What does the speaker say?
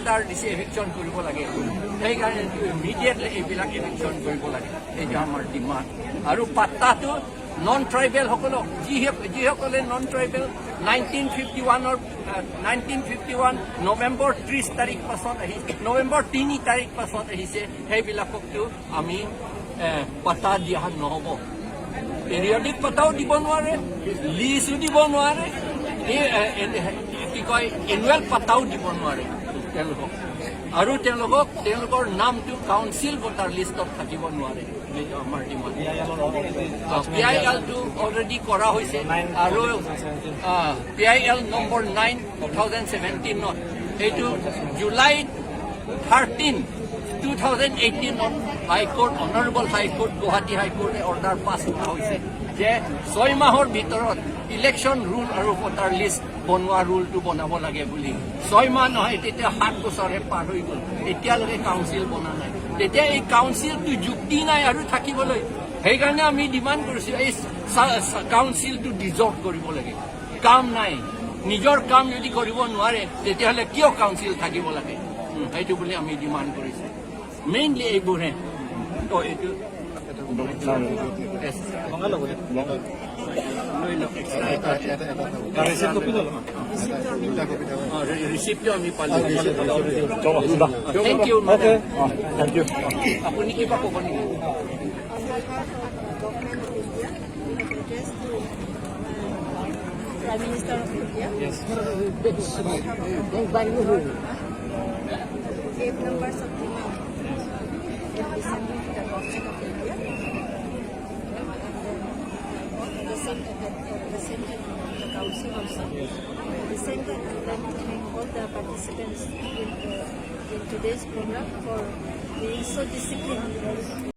Order দিছে eviction কৰিব লাগে সেইকাৰণে ইমিডিয়েটলি এইবিলাক এভিকশ্যন কৰিব লাগে এইটো আমাৰ ডিমাণ্ড আৰু পাত্তাটো নন ট্ৰাইবেলসকলক যিসকলে নন ট্ৰাইবেল 1951 নৱেম্বৰ 30 তাৰিখ পাছত আহিছে নৱেম্বৰ 3 তাৰিখ পাছত আহিছে সেইবিলাককতো আমি পাত্তা দিয়া নহ'ব পেৰিয়ডিক পাত্তাও দিব নোৱাৰে লিজো দিব নোৱাৰে কি কয় এনুৱেল পাত্তাও দিব নোৱাৰে তেওঁলোকক আৰু তেওঁলোকৰ নামটো কাউন্সিল ভোটাৰ লিষ্টত থাকিব নোৱাৰে আমাৰ ডিমাণ্ড PIL-টো অলৰেডি কৰা হৈছে আৰু PIL নম্বৰ 9 2017ত এইটো জুলাই 13 2018ত হাইকোৰ্ট অনাৰেবল হাইকোৰ্ট গুৱাহাটী হাইকোৰ্টে অৰ্ডাৰ পাছ কৰা হৈছে যে 6 মাহৰ ভিতৰত ইলেকশ্যন ৰুল আৰু ভোটাৰ লিষ্ট বনোৱা ৰুলটো বনাব লাগে বুলি 6 মাহ নহয় তেতিয়া 7 বছৰহে পাৰ হৈ গ'ল এতিয়ালৈকে কাউন্সিল বনা নাই তেতিয়া এই কাউন্সিলটো যুক্তি নাই আৰু থাকিবলৈ সেইকাৰণে আমি ডিমাণ্ড কৰিছোঁ এই কাউন্সিলটো ডিজলভ কৰিব লাগে কাম নাই নিজৰ কাম যদি কৰিব নোৱাৰে তেতিয়াহ'লে কিয় কাউন্সিল থাকিব লাগে সেইটো বুলি আমি ডিমাণ্ড কৰিছোঁ মেইনলি এইবোৰহে তো এইটো ৰিচিপ্টটো আমি পালোঁ থেংক ইউ আপুনি কিবা ক'ব নেকি Prime Minister of India. Yes. 8 numbers of the descending to the government of India. The center, the council also. The center would like to thank all the participants in today's program for being so disciplined.